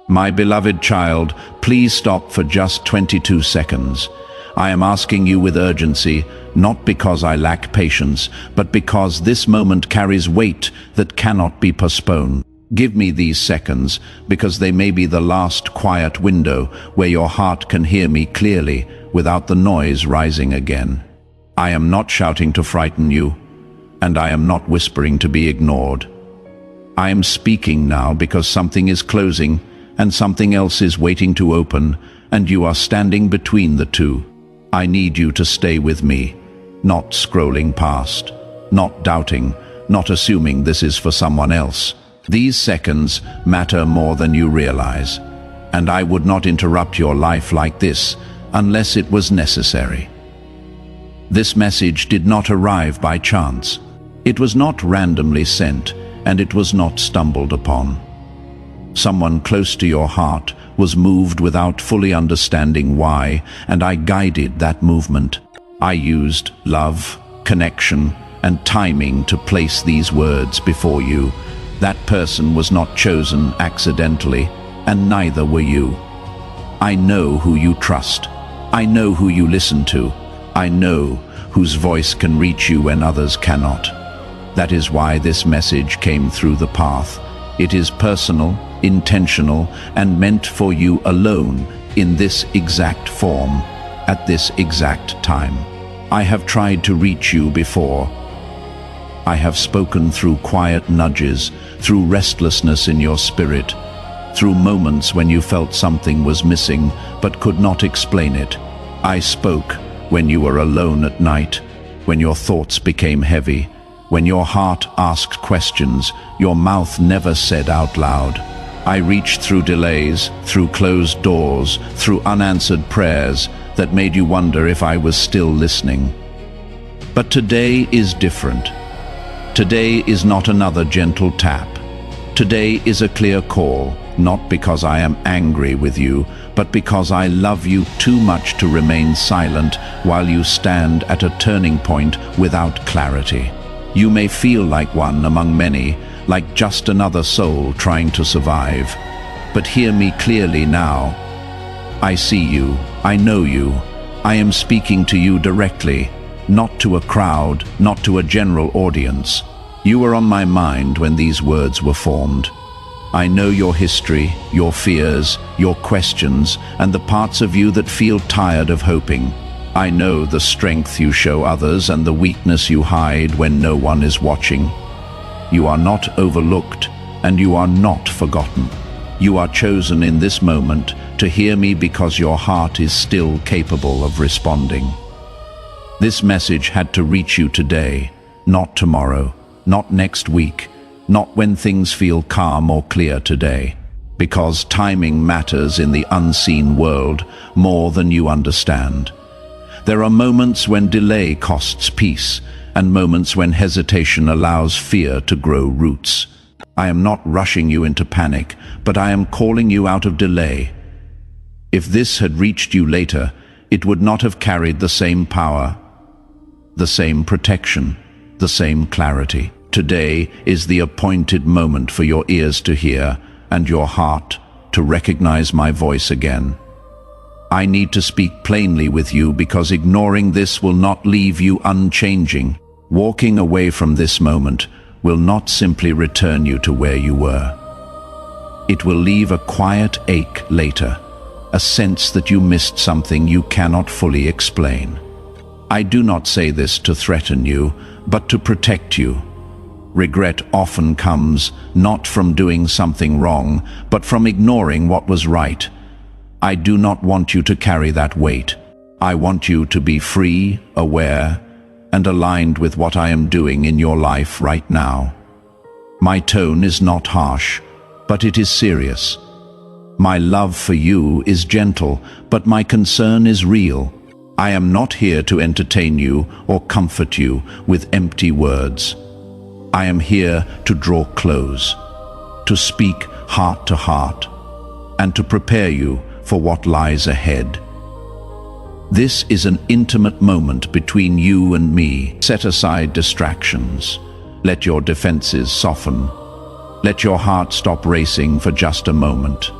My beloved child, please stop for just 22 seconds. I am asking you with urgency, not because I lack patience, but because this moment carries weight that cannot be postponed. Give me these seconds, because they may be the last quiet window where your heart can hear me clearly without the noise rising again. I am not shouting to frighten you, and I am not whispering to be ignored. I am speaking now because something is closing and something else is waiting to open, and you are standing between the two. I need you to stay with me, not scrolling past, not doubting, not assuming this is for someone else. These seconds matter more than you realize, and I would not interrupt your life like this unless it was necessary. This message did not arrive by chance. It was not randomly sent, and it was not stumbled upon. Someone close to your heart was moved without fully understanding why, and I guided that movement. I used love, connection, and timing to place these words before you. That person was not chosen accidentally, and neither were you. I know who you trust. I know who you listen to. I know whose voice can reach you when others cannot. That is why this message came through the path. It is personal, intentional, and meant for you alone in this exact form, at this exact time. I have tried to reach you before. I have spoken through quiet nudges, through restlessness in your spirit, through moments when you felt something was missing but could not explain it. I spoke when you were alone at night, when your thoughts became heavy, when your heart asked questions your mouth never said out loud. I reached through delays, through closed doors, through unanswered prayers that made you wonder if I was still listening. But today is different. Today is not another gentle tap. Today is a clear call, not because I am angry with you, but because I love you too much to remain silent while you stand at a turning point without clarity. You may feel like one among many, like just another soul trying to survive. But hear me clearly now. I see you. I know you. I am speaking to you directly, not to a crowd, not to a general audience. You were on my mind when these words were formed. I know your history, your fears, your questions, and the parts of you that feel tired of hoping. I know the strength you show others and the weakness you hide when no one is watching. You are not overlooked, and you are not forgotten. You are chosen in this moment to hear me because your heart is still capable of responding. This message had to reach you today, not tomorrow, not next week, not when things feel calm or clear today, because timing matters in the unseen world more than you understand. There are moments when delay costs peace, and moments when hesitation allows fear to grow roots. I am not rushing you into panic, but I am calling you out of delay. If this had reached you later, it would not have carried the same power, the same protection, the same clarity. Today is the appointed moment for your ears to hear and your heart to recognize my voice again. I need to speak plainly with you because ignoring this will not leave you unchanging. Walking away from this moment will not simply return you to where you were. It will leave a quiet ache later, a sense that you missed something you cannot fully explain. I do not say this to threaten you, but to protect you. Regret often comes not from doing something wrong, but from ignoring what was right. I do not want you to carry that weight. I want you to be free, aware, and aligned with what I am doing in your life right now. My tone is not harsh, but it is serious. My love for you is gentle, but my concern is real. I am not here to entertain you or comfort you with empty words. I am here to draw close, to speak heart to heart, and to prepare you for what lies ahead. This is an intimate moment between you and me. Set aside distractions. Let your defenses soften. Let your heart stop racing for just a moment.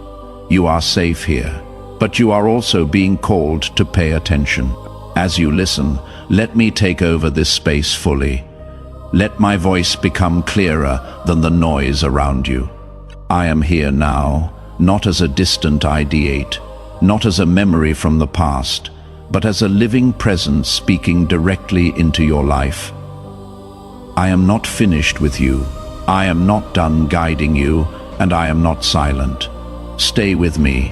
You are safe here, but you are also being called to pay attention. As you listen, let me take over this space fully. Let my voice become clearer than the noise around you. I am here now, not as a distant ideate, not as a memory from the past, but as a living presence speaking directly into your life. I am not finished with you. I am not done guiding you, and I am not silent. Stay with me.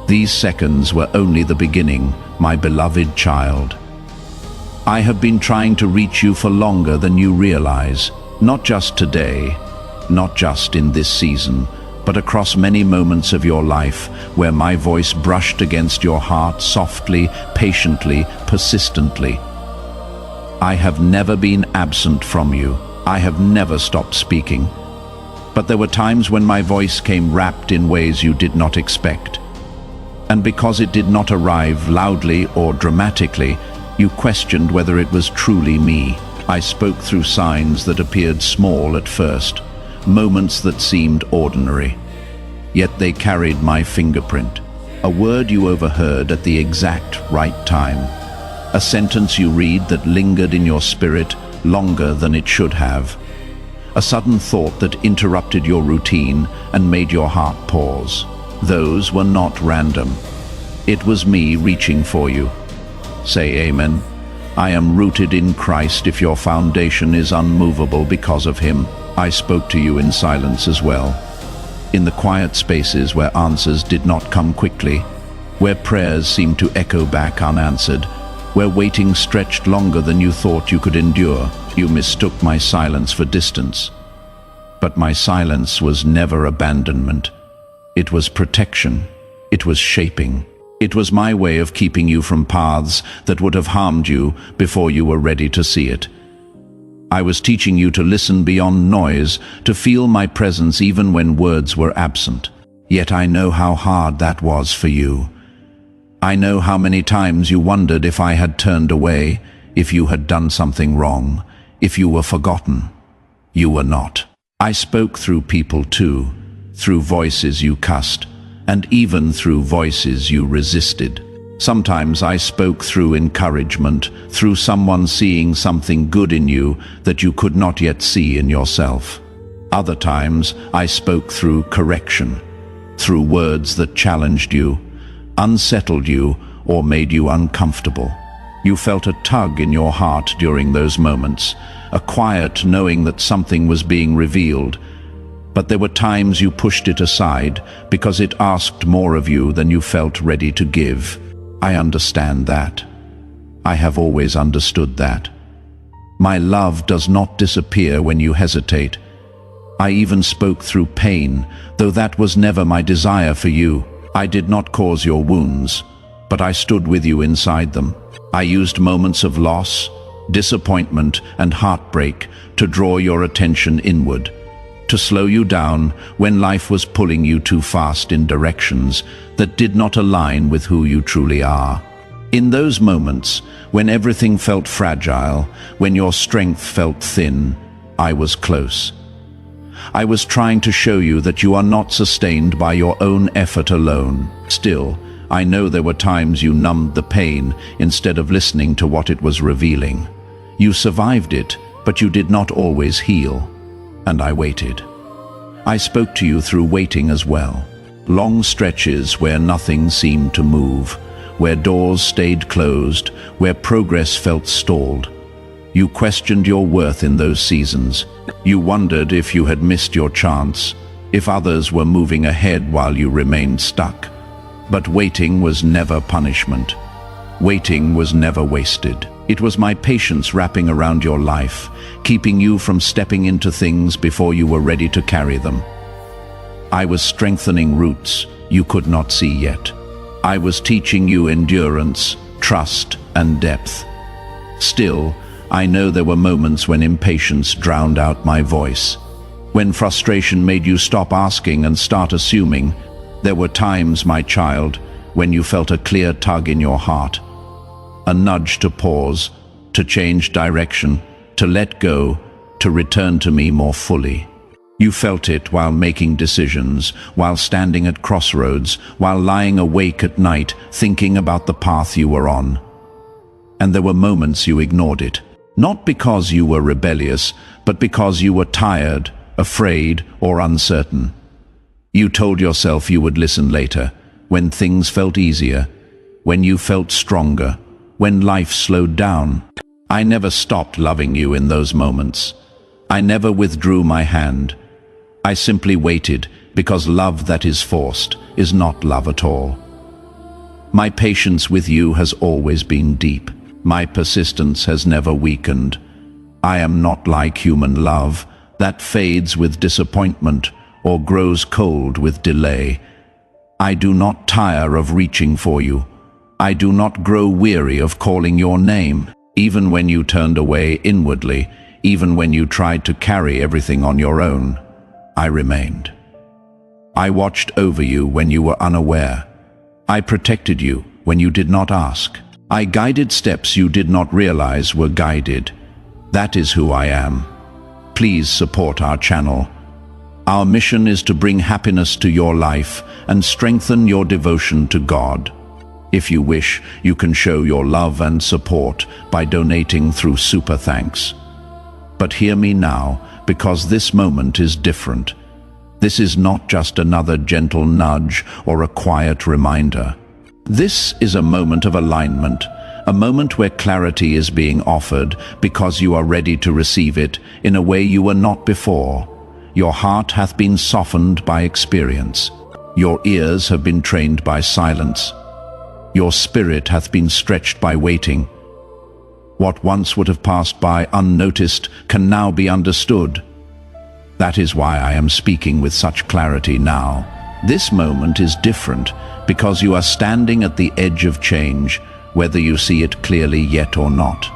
These seconds were only the beginning, my beloved child. I have been trying to reach you for longer than you realize, not just today, not just in this season, but across many moments of your life where my voice brushed against your heart softly, patiently, persistently. I have never been absent from you. I have never stopped speaking. But there were times when my voice came wrapped in ways you did not expect. And because it did not arrive loudly or dramatically, you questioned whether it was truly me. I spoke through signs that appeared small at first, moments that seemed ordinary. Yet they carried my fingerprint, a word you overheard at the exact right time, a sentence you read that lingered in your spirit longer than it should have, a sudden thought that interrupted your routine and made your heart pause. Those were not random. It was me reaching for you. Say amen. I am rooted in Christ if your foundation is unmovable because of him. I spoke to you in silence as well. In the quiet spaces where answers did not come quickly, where prayers seemed to echo back unanswered, where waiting stretched longer than you thought you could endure, you mistook my silence for distance. But my silence was never abandonment. It was protection. It was shaping. It was my way of keeping you from paths that would have harmed you before you were ready to see it. I was teaching you to listen beyond noise, to feel my presence even when words were absent. Yet I know how hard that was for you. I know how many times you wondered if I had turned away, if you had done something wrong, if you were forgotten. You were not. I spoke through people too, through voices you cussed, and even through voices you resisted. Sometimes I spoke through encouragement, through someone seeing something good in you that you could not yet see in yourself. Other times I spoke through correction, through words that challenged you, unsettled you, or made you uncomfortable. You felt a tug in your heart during those moments, a quiet knowing that something was being revealed. But there were times you pushed it aside because it asked more of you than you felt ready to give. I understand that. I have always understood that. My love does not disappear when you hesitate. I even spoke through pain, though that was never my desire for you. I did not cause your wounds, but I stood with you inside them. I used moments of loss, disappointment, and heartbreak to draw your attention inward, to slow you down when life was pulling you too fast in directions that did not align with who you truly are. In those moments, when everything felt fragile, when your strength felt thin, I was close. I was trying to show you that you are not sustained by your own effort alone. Still, I know there were times you numbed the pain instead of listening to what it was revealing. You survived it, but you did not always heal. And I waited. I spoke to you through waiting as well. Long stretches where nothing seemed to move, where doors stayed closed, where progress felt stalled. You questioned your worth in those seasons. You wondered if you had missed your chance, if others were moving ahead while you remained stuck. But waiting was never punishment. Waiting was never wasted. It was my patience wrapping around your life, keeping you from stepping into things before you were ready to carry them. I was strengthening roots you could not see yet. I was teaching you endurance, trust, and depth. Still, I know there were moments when impatience drowned out my voice, when frustration made you stop asking and start assuming. There were times, my child, when you felt a clear tug in your heart, a nudge to pause, to change direction, to let go, to return to me more fully. You felt it while making decisions, while standing at crossroads, while lying awake at night, thinking about the path you were on. And there were moments you ignored it, not because you were rebellious, but because you were tired, afraid, or uncertain. You told yourself you would listen later, when things felt easier, when you felt stronger, when life slowed down. I never stopped loving you in those moments. I never withdrew my hand. I simply waited, because love that is forced is not love at all. My patience with you has always been deep. My persistence has never weakened. I am not like human love, that fades with disappointment or grows cold with delay. I do not tire of reaching for you. I do not grow weary of calling your name, even when you turned away inwardly, even when you tried to carry everything on your own. I remained. I watched over you when you were unaware. I protected you when you did not ask. I guided steps you did not realize were guided. That is who I am. Please support our channel. Our mission is to bring happiness to your life and strengthen your devotion to God. If you wish, you can show your love and support by donating through Super Thanks. But hear me now, because this moment is different. This is not just another gentle nudge or a quiet reminder. This is a moment of alignment, a moment where clarity is being offered because you are ready to receive it in a way you were not before. Your heart hath been softened by experience. Your ears have been trained by silence. Your spirit hath been stretched by waiting. What once would have passed by unnoticed can now be understood. That is why I am speaking with such clarity now. This moment is different because you are standing at the edge of change, whether you see it clearly yet or not.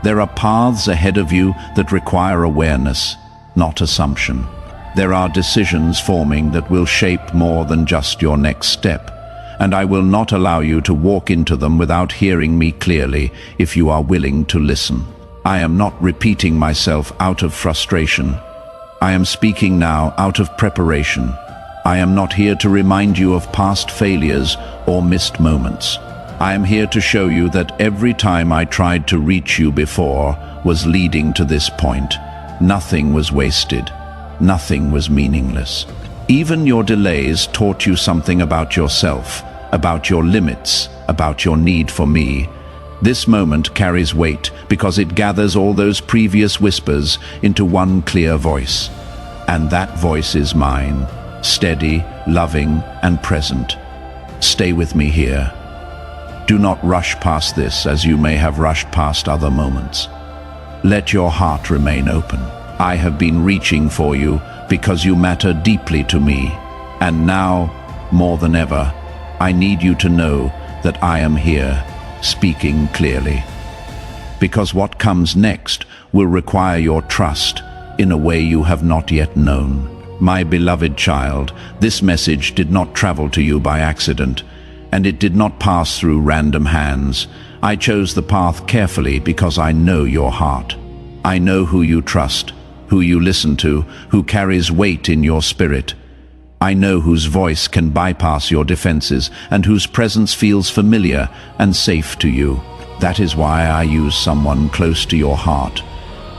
There are paths ahead of you that require awareness, not assumption. There are decisions forming that will shape more than just your next step, and I will not allow you to walk into them without hearing me clearly if you are willing to listen. I am not repeating myself out of frustration. I am speaking now out of preparation. I am not here to remind you of past failures or missed moments. I am here to show you that every time I tried to reach you before was leading to this point. Nothing was wasted. Nothing was meaningless. Even your delays taught you something about yourself, about your limits, about your need for me. This moment carries weight because it gathers all those previous whispers into one clear voice. And that voice is mine, steady, loving, and present. Stay with me here. Do not rush past this as you may have rushed past other moments. Let your heart remain open. I have been reaching for you because you matter deeply to me. And now, more than ever, I need you to know that I am here, speaking clearly. Because what comes next will require your trust in a way you have not yet known. My beloved child, this message did not travel to you by accident, and it did not pass through random hands. I chose the path carefully because I know your heart. I know who you trust, who you listen to, who carries weight in your spirit. I know whose voice can bypass your defenses and whose presence feels familiar and safe to you. That is why I use someone close to your heart.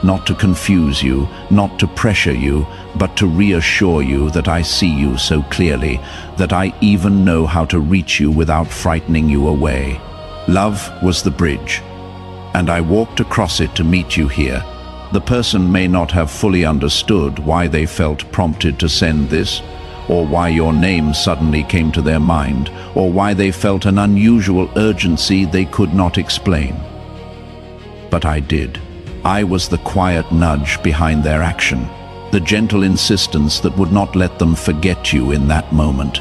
Not to confuse you, not to pressure you, but to reassure you that I see you so clearly, that I even know how to reach you without frightening you away. Love was the bridge, and I walked across it to meet you here. The person may not have fully understood why they felt prompted to send this, or why your name suddenly came to their mind, or why they felt an unusual urgency they could not explain. But I did. I was the quiet nudge behind their action, the gentle insistence that would not let them forget you in that moment.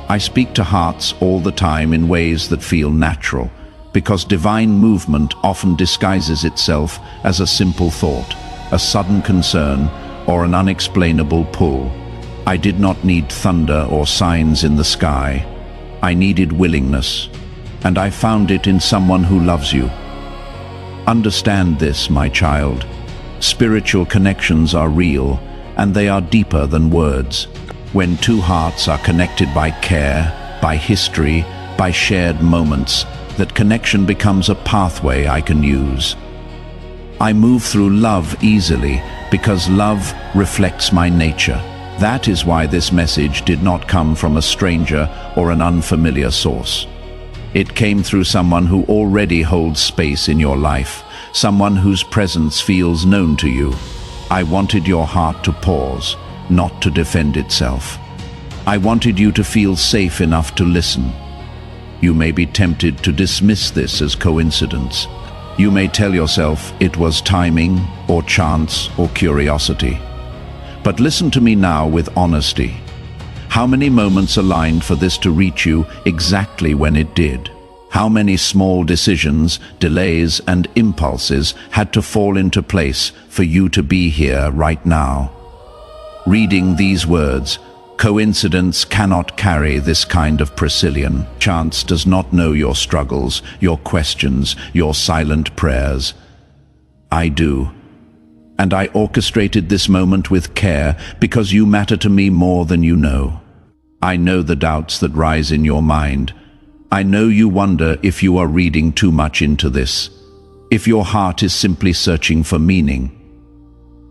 I speak to hearts all the time in ways that feel natural, because divine movement often disguises itself as a simple thought, a sudden concern, or an unexplainable pull. I did not need thunder or signs in the sky. I needed willingness, and I found it in someone who loves you. Understand this, my child. Spiritual connections are real, and they are deeper than words. When two hearts are connected by care, by history, by shared moments, that connection becomes a pathway I can use. I move through love easily because love reflects my nature. That is why this message did not come from a stranger or an unfamiliar source. It came through someone who already holds space in your life, someone whose presence feels known to you. I wanted your heart to pause, not to defend itself. I wanted you to feel safe enough to listen. You may be tempted to dismiss this as coincidence. You may tell yourself it was timing, or chance, or curiosity. But listen to me now with honesty. How many moments aligned for this to reach you exactly when it did? How many small decisions, delays, and impulses had to fall into place for you to be here right now? Reading these words, coincidence cannot carry this kind of precision. Chance does not know your struggles, your questions, your silent prayers. I do. And I orchestrated this moment with care because you matter to me more than you know. I know the doubts that rise in your mind. I know you wonder if you are reading too much into this, if your heart is simply searching for meaning.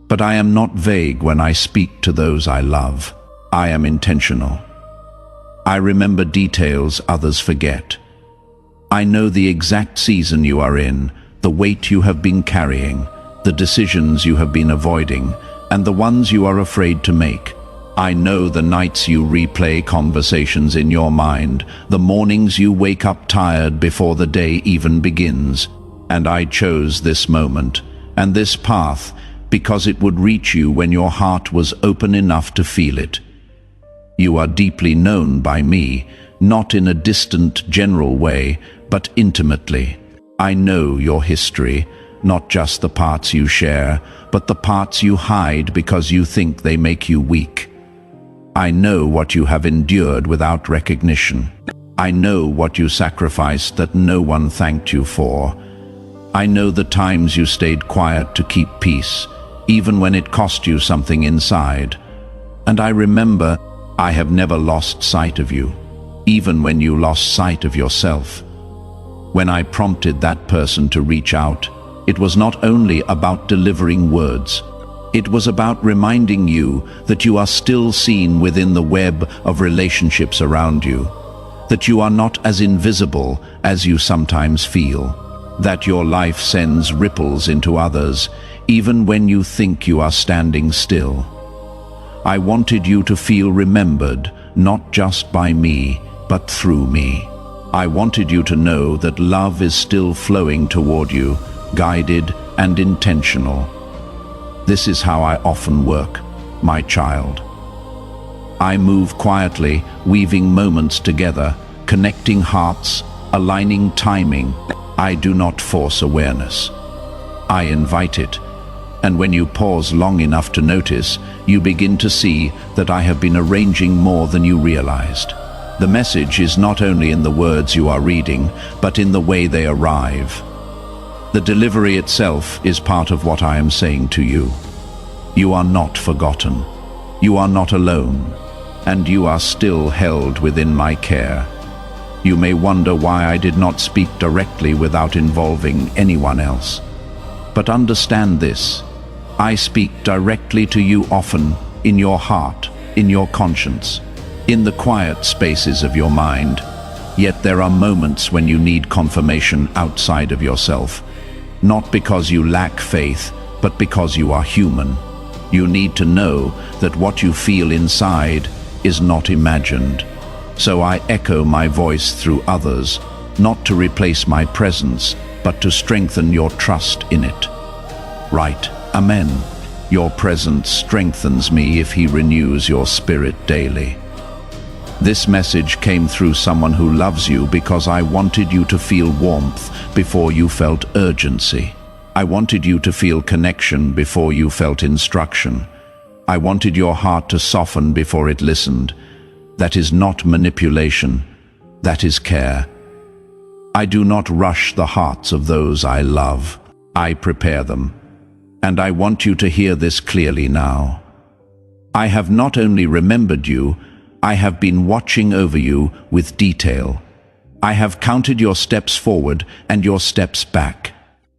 But I am not vague when I speak to those I love. I am intentional. I remember details others forget. I know the exact season you are in, the weight you have been carrying, the decisions you have been avoiding, and the ones you are afraid to make. I know the nights you replay conversations in your mind, the mornings you wake up tired before the day even begins. And I chose this moment and this path because it would reach you when your heart was open enough to feel it. You are deeply known by me, not in a distant, general way, but intimately. I know your history, not just the parts you share, but the parts you hide because you think they make you weak. I know what you have endured without recognition. I know what you sacrificed that no one thanked you for. I know the times you stayed quiet to keep peace, even when it cost you something inside. And I remember I have never lost sight of you, even when you lost sight of yourself. When I prompted that person to reach out, it was not only about delivering words. It was about reminding you that you are still seen within the web of relationships around you, that you are not as invisible as you sometimes feel, that your life sends ripples into others, even when you think you are standing still. I wanted you to feel remembered, not just by me, but through me. I wanted you to know that love is still flowing toward you, guided and intentional. This is how I often work, my child. I move quietly, weaving moments together, connecting hearts, aligning timing. I do not force awareness. I invite it. And when you pause long enough to notice, you begin to see that I have been arranging more than you realized. The message is not only in the words you are reading, but in the way they arrive. The delivery itself is part of what I am saying to you. You are not forgotten. You are not alone. And you are still held within my care. You may wonder why I did not speak directly without involving anyone else. But understand this. I speak directly to you often, in your heart, in your conscience, in the quiet spaces of your mind. Yet there are moments when you need confirmation outside of yourself. Not because you lack faith, but because you are human. You need to know that what you feel inside is not imagined. So I echo my voice through others, not to replace my presence, but to strengthen your trust in it. Right, Amen. Your presence strengthens me if He renews your spirit daily. This message came through someone who loves you because I wanted you to feel warmth before you felt urgency. I wanted you to feel connection before you felt instruction. I wanted your heart to soften before it listened. That is not manipulation. That is care. I do not rush the hearts of those I love. I prepare them. And I want you to hear this clearly now. I have not only remembered you, I have been watching over you with detail. I have counted your steps forward and your steps back.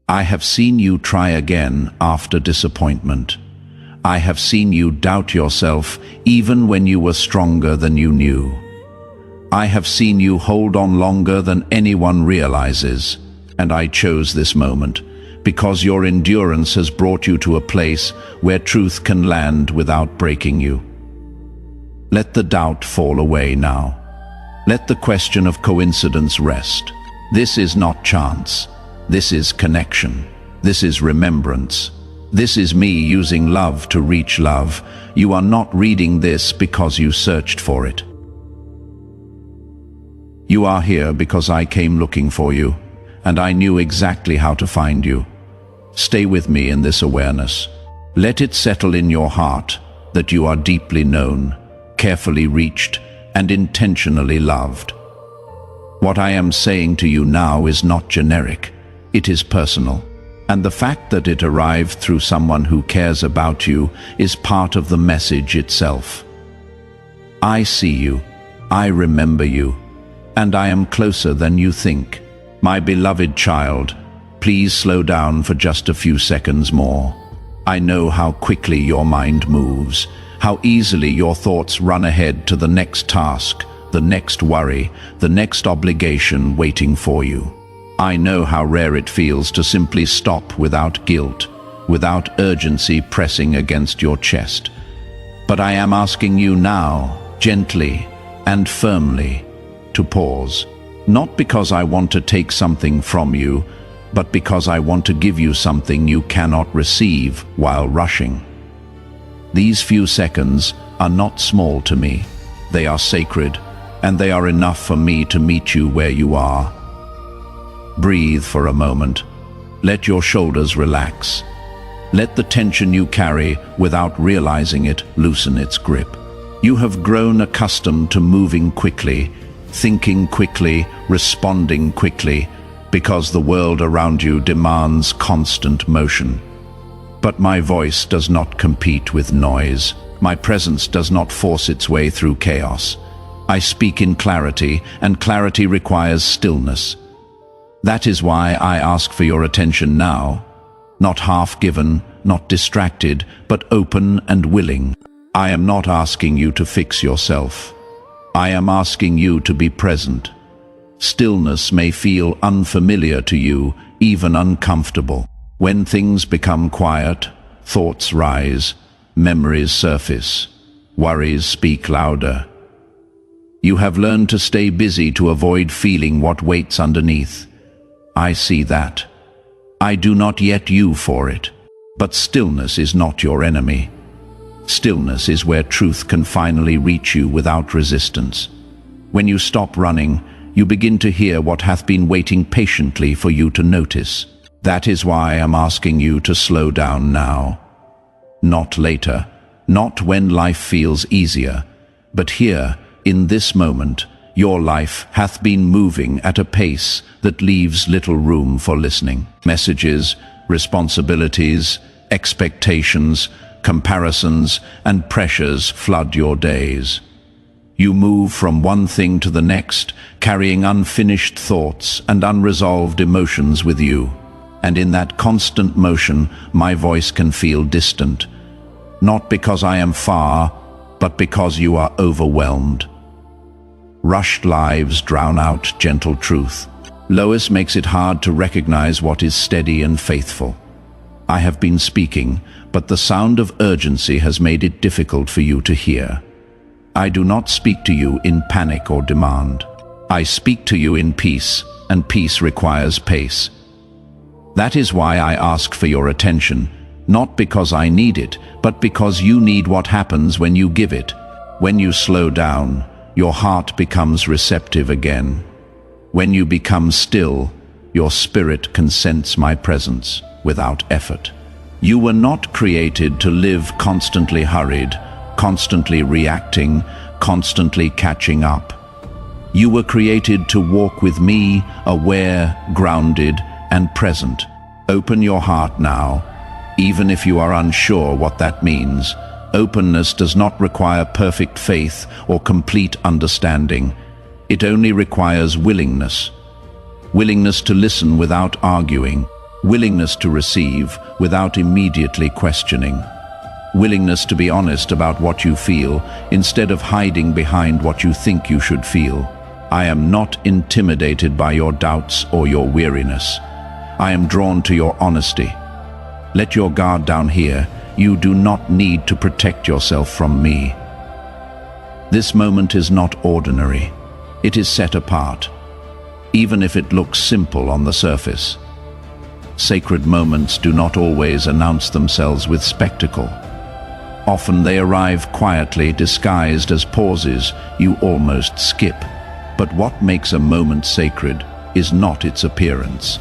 I have seen you try again after disappointment. I have seen you doubt yourself even when you were stronger than you knew. I have seen you hold on longer than anyone realizes, and I chose this moment because your endurance has brought you to a place where truth can land without breaking you. Let the doubt fall away now. Let the question of coincidence rest. This is not chance. This is connection. This is remembrance. This is me using love to reach love. You are not reading this because you searched for it. You are here because I came looking for you, and I knew exactly how to find you. Stay with me in this awareness. Let it settle in your heart that you are deeply known, carefully reached, and intentionally loved. What I am saying to you now is not generic. It is personal. And the fact that it arrived through someone who cares about you is part of the message itself. I see you. I remember you. And I am closer than you think. My beloved child, please slow down for just a few seconds more. I know how quickly your mind moves, how easily your thoughts run ahead to the next task, the next worry, the next obligation waiting for you. I know how rare it feels to simply stop without guilt, without urgency pressing against your chest. But I am asking you now, gently and firmly, to pause. Not because I want to take something from you, but because I want to give you something you cannot receive while rushing. These few seconds are not small to me. They are sacred, and they are enough for me to meet you where you are. Breathe for a moment. Let your shoulders relax. Let the tension you carry, without realizing it, loosen its grip. You have grown accustomed to moving quickly, thinking quickly, responding quickly, because the world around you demands constant motion. But my voice does not compete with noise. My presence does not force its way through chaos. I speak in clarity, and clarity requires stillness. That is why I ask for your attention now. Not half-given, not distracted, but open and willing. I am not asking you to fix yourself. I am asking you to be present. Stillness may feel unfamiliar to you, even uncomfortable. When things become quiet, thoughts rise, memories surface, worries speak louder. You have learned to stay busy to avoid feeling what waits underneath. I see that. I do not yet you for it. But stillness is not your enemy. Stillness is where truth can finally reach you without resistance. When you stop running, you begin to hear what hath been waiting patiently for you to notice. That is why I am asking you to slow down now. Not later, not when life feels easier, but here, in this moment, your life hath been moving at a pace that leaves little room for listening. Messages, responsibilities, expectations, comparisons, and pressures flood your days. You move from one thing to the next, carrying unfinished thoughts and unresolved emotions with you. And in that constant motion, my voice can feel distant. Not because I am far, but because you are overwhelmed. Rushed lives drown out gentle truth. Lois makes it hard to recognize what is steady and faithful. I have been speaking, but the sound of urgency has made it difficult for you to hear. I do not speak to you in panic or demand. I speak to you in peace, and peace requires pace. That is why I ask for your attention, not because I need it, but because you need what happens when you give it. When you slow down, your heart becomes receptive again. When you become still, your spirit can sense my presence without effort. You were not created to live constantly hurried, constantly reacting, constantly catching up. You were created to walk with me, aware, grounded, and present. Open your heart now, even if you are unsure what that means, Openness does not require perfect faith or complete understanding. It only requires willingness. Willingness to listen without arguing. Willingness to receive without immediately questioning. Willingness to be honest about what you feel instead of hiding behind what you think you should feel. I am not intimidated by your doubts or your weariness. I am drawn to your honesty. Let your guard down here. You do not need to protect yourself from me. This moment is not ordinary. It is set apart, even if it looks simple on the surface. Sacred moments do not always announce themselves with spectacle. Often they arrive quietly, disguised as pauses you almost skip. But what makes a moment sacred is not its appearance.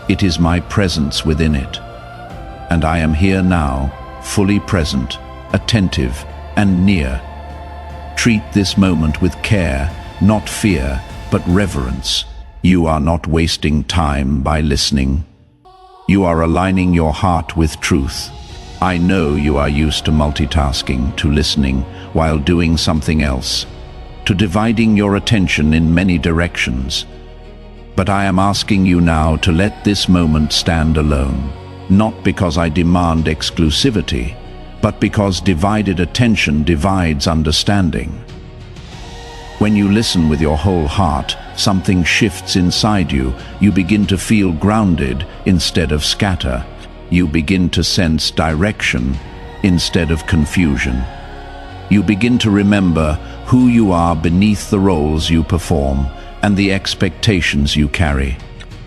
It is my presence within it. And I am here now, fully present, attentive, and near. Treat this moment with care, not fear, but reverence. You are not wasting time by listening. You are aligning your heart with truth. I know you are used to multitasking, to listening while doing something else, to dividing your attention in many directions. But I am asking you now to let this moment stand alone. Not because I demand exclusivity, but because divided attention divides understanding. When you listen with your whole heart, something shifts inside you. You begin to feel grounded instead of scatter. You begin to sense direction instead of confusion. You begin to remember who you are beneath the roles you perform and the expectations you carry.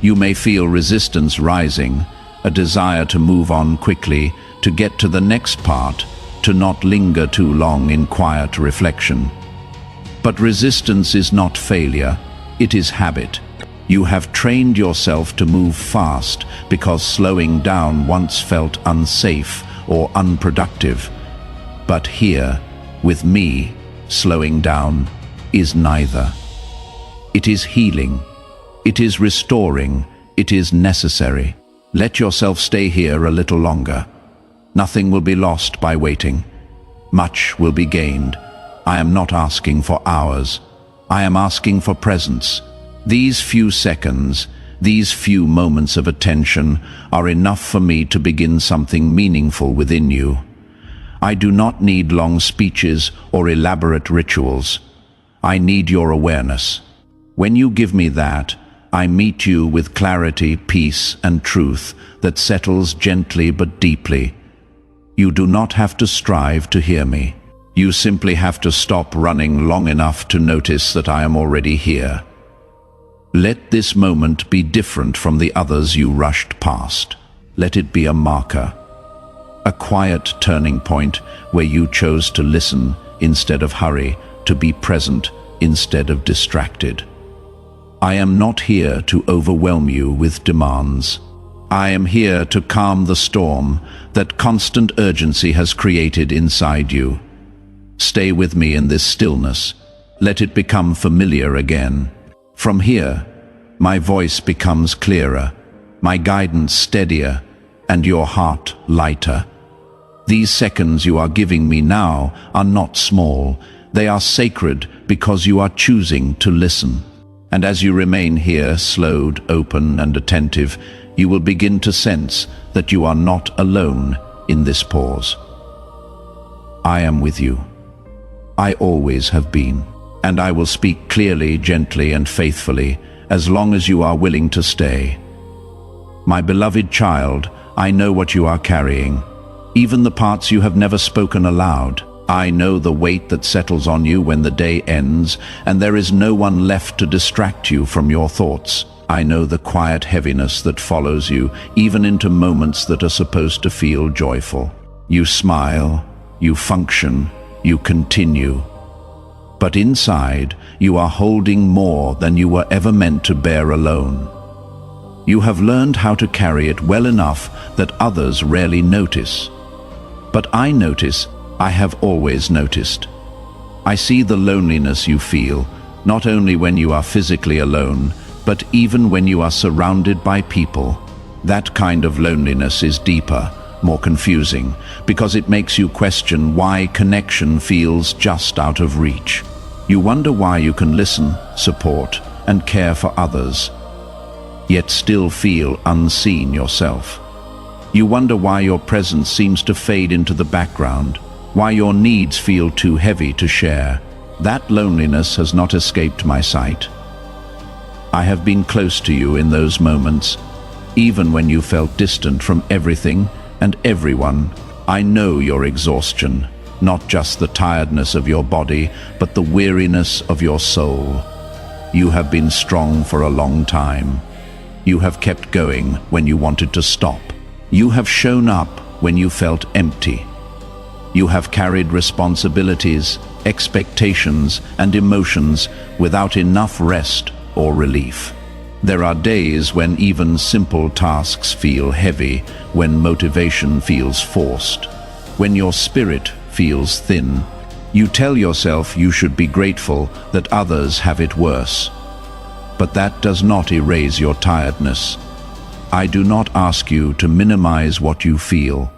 You may feel resistance rising, a desire to move on quickly, to get to the next part, to not linger too long in quiet reflection. But resistance is not failure, it is habit. You have trained yourself to move fast because slowing down once felt unsafe or unproductive. But here, with me, slowing down is neither. It is healing, it is restoring, it is necessary. Let yourself stay here a little longer. Nothing will be lost by waiting. Much will be gained. I am not asking for hours. I am asking for presence. These few seconds, these few moments of attention are enough for me to begin something meaningful within you. I do not need long speeches or elaborate rituals. I need your awareness. When you give me that, I meet you with clarity, peace, and truth that settles gently but deeply. You do not have to strive to hear me. You simply have to stop running long enough to notice that I am already here. Let this moment be different from the others you rushed past. Let it be a marker, a quiet turning point where you chose to listen instead of hurry, to be present instead of distracted. I am not here to overwhelm you with demands. I am here to calm the storm that constant urgency has created inside you. Stay with me in this stillness. Let it become familiar again. From here, my voice becomes clearer, my guidance steadier, and your heart lighter. These seconds you are giving me now are not small. They are sacred because you are choosing to listen. And as you remain here, slowed, open, and attentive, you will begin to sense that you are not alone in this pause. I am with you. I always have been. And I will speak clearly, gently, and faithfully, as long as you are willing to stay. My beloved child, I know what you are carrying, even the parts you have never spoken aloud. I know the weight that settles on you when the day ends, and there is no one left to distract you from your thoughts. I know the quiet heaviness that follows you, even into moments that are supposed to feel joyful. You smile, you function, you continue. But inside, you are holding more than you were ever meant to bear alone. You have learned how to carry it well enough that others rarely notice. But I notice. I have always noticed. I see the loneliness you feel, not only when you are physically alone, but even when you are surrounded by people. That kind of loneliness is deeper, more confusing, because it makes you question why connection feels just out of reach. You wonder why you can listen, support, and care for others, yet still feel unseen yourself. You wonder why your presence seems to fade into the background, why your needs feel too heavy to share. That loneliness has not escaped my sight. I have been close to you in those moments, even when you felt distant from everything and everyone. I know your exhaustion, not just the tiredness of your body, but the weariness of your soul. You have been strong for a long time. You have kept going when you wanted to stop. You have shown up when you felt empty. You have carried responsibilities, expectations, and emotions without enough rest or relief. There are days when even simple tasks feel heavy, when motivation feels forced, when your spirit feels thin. You tell yourself you should be grateful that others have it worse. But that does not erase your tiredness. I do not ask you to minimize what you feel.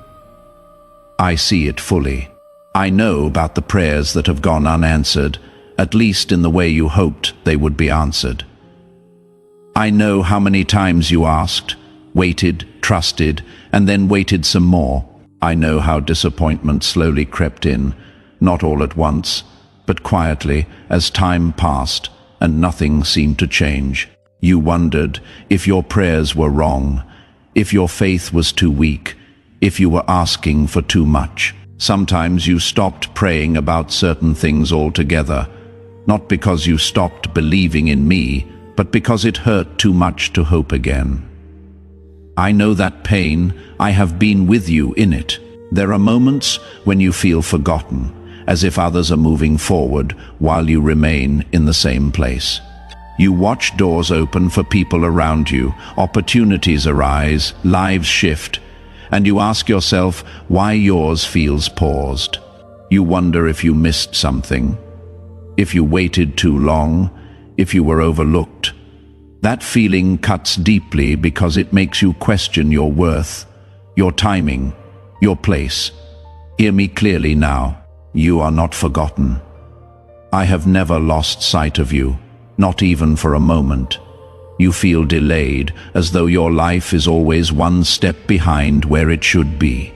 I see it fully. I know about the prayers that have gone unanswered, at least in the way you hoped they would be answered. I know how many times you asked, waited, trusted, and then waited some more. I know how disappointment slowly crept in, not all at once, but quietly as time passed and nothing seemed to change. You wondered if your prayers were wrong, if your faith was too weak, if you were asking for too much. Sometimes you stopped praying about certain things altogether, not because you stopped believing in me, but because it hurt too much to hope again. I know that pain. I have been with you in it. There are moments when you feel forgotten, as if others are moving forward while you remain in the same place. You watch doors open for people around you, opportunities arise, lives shift, and you ask yourself why yours feels paused. You wonder if you missed something, if you waited too long, if you were overlooked. That feeling cuts deeply because it makes you question your worth, your timing, your place. Hear me clearly now. You are not forgotten. I have never lost sight of you, not even for a moment. You feel delayed, as though your life is always one step behind where it should be.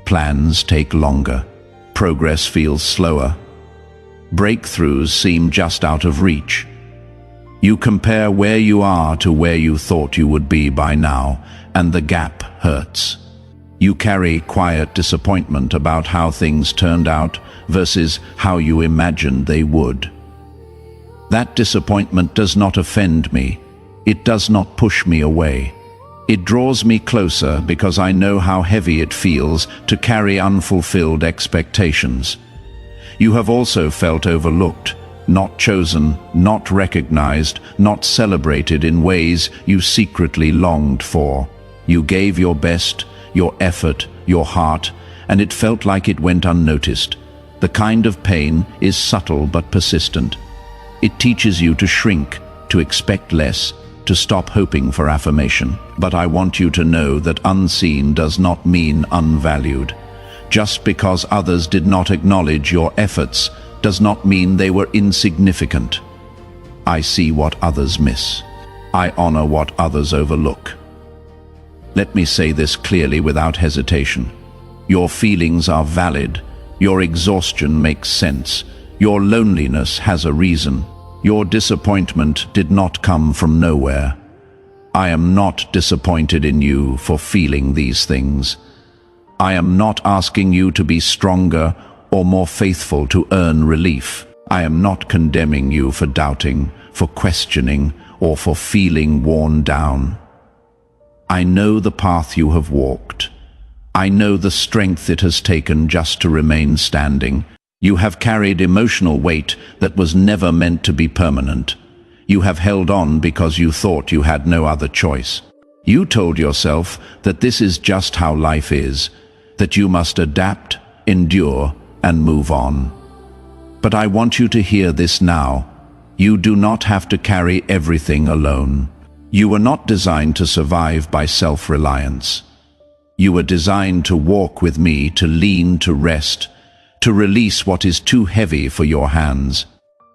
Plans take longer. Progress feels slower. Breakthroughs seem just out of reach. You compare where you are to where you thought you would be by now, and the gap hurts. You carry quiet disappointment about how things turned out versus how you imagined they would. That disappointment does not offend me. It does not push me away. It draws me closer because I know how heavy it feels to carry unfulfilled expectations. You have also felt overlooked, not chosen, not recognized, not celebrated in ways you secretly longed for. You gave your best, your effort, your heart, and it felt like it went unnoticed. The kind of pain is subtle but persistent. It teaches you to shrink, to expect less, to stop hoping for affirmation. But I want you to know that unseen does not mean unvalued. Just because others did not acknowledge your efforts does not mean they were insignificant. I see what others miss. I honor what others overlook. Let me say this clearly without hesitation. Your feelings are valid. Your exhaustion makes sense. Your loneliness has a reason. Your disappointment did not come from nowhere. I am not disappointed in you for feeling these things. I am not asking you to be stronger or more faithful to earn relief. I am not condemning you for doubting, for questioning, or for feeling worn down. I know the path you have walked. I know the strength it has taken just to remain standing. You have carried emotional weight that was never meant to be permanent. You have held on because you thought you had no other choice. You told yourself that this is just how life is, that you must adapt, endure, and move on. But I want you to hear this now. You do not have to carry everything alone. You were not designed to survive by self-reliance. You were designed to walk with me, to lean, to rest, to release what is too heavy for your hands.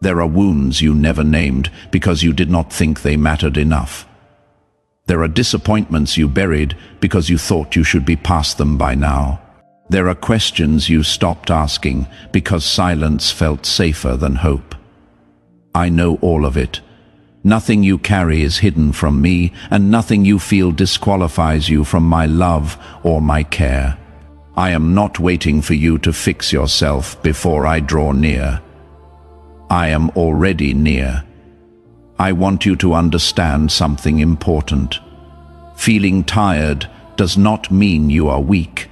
There are wounds you never named because you did not think they mattered enough. There are disappointments you buried because you thought you should be past them by now. There are questions you stopped asking because silence felt safer than hope. I know all of it. Nothing you carry is hidden from me, and nothing you feel disqualifies you from my love or my care. I am not waiting for you to fix yourself before I draw near. I am already near. I want you to understand something important. Feeling tired does not mean you are weak.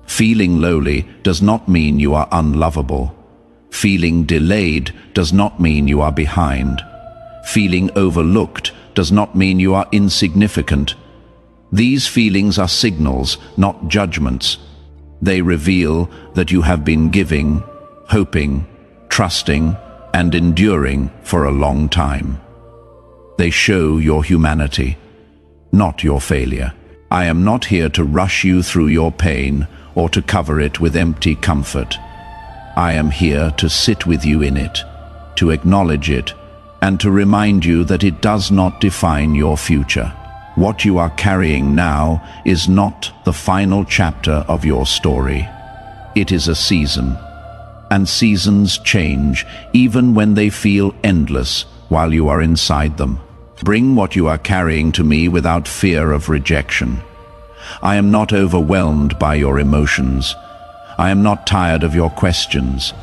Feeling lowly does not mean you are unlovable. Feeling delayed does not mean you are behind. Feeling overlooked does not mean you are insignificant. These feelings are signals, not judgments. They reveal that you have been giving, hoping, trusting, and enduring for a long time. They show your humanity, not your failure. I am not here to rush you through your pain or to cover it with empty comfort. I am here to sit with you in it, to acknowledge it, and to remind you that it does not define your future. What you are carrying now is not the final chapter of your story. It is a season, and seasons change even when they feel endless while you are inside them. Bring what you are carrying to me without fear of rejection. I am not overwhelmed by your emotions. I am not tired of your questions.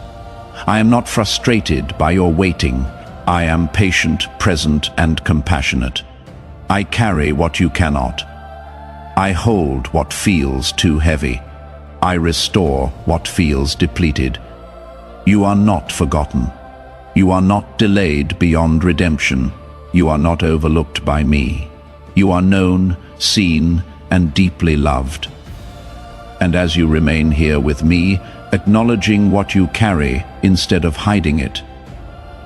I am not frustrated by your waiting. I am patient, present, and compassionate. I carry what you cannot. I hold what feels too heavy. I restore what feels depleted. You are not forgotten. You are not delayed beyond redemption. You are not overlooked by me. You are known, seen, and deeply loved. And as you remain here with me, acknowledging what you carry instead of hiding it,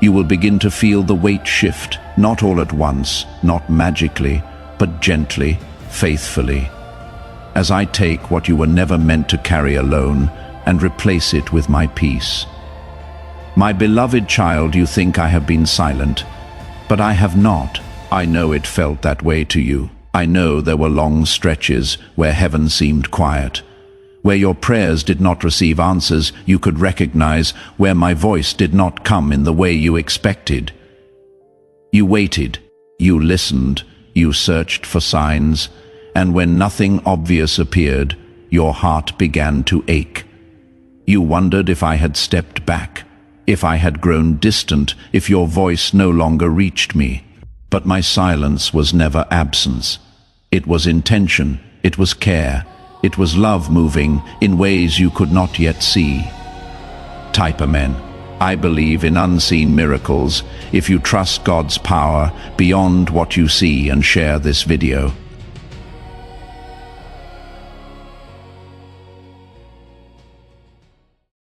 you will begin to feel the weight shift, not all at once, not magically, but gently, faithfully. As I take what you were never meant to carry alone and replace it with my peace. My beloved child, you think I have been silent, but I have not. I know it felt that way to you. I know there were long stretches where heaven seemed quiet, where your prayers did not receive answers you could recognize, where my voice did not come in the way you expected. You waited, you listened, you searched for signs, and when nothing obvious appeared, your heart began to ache. You wondered if I had stepped back, if I had grown distant, if your voice no longer reached me. But my silence was never absence. It was intention, it was care, it was love moving in ways you could not yet see. Type Amen. I believe in unseen miracles if you trust God's power beyond what you see and share this video.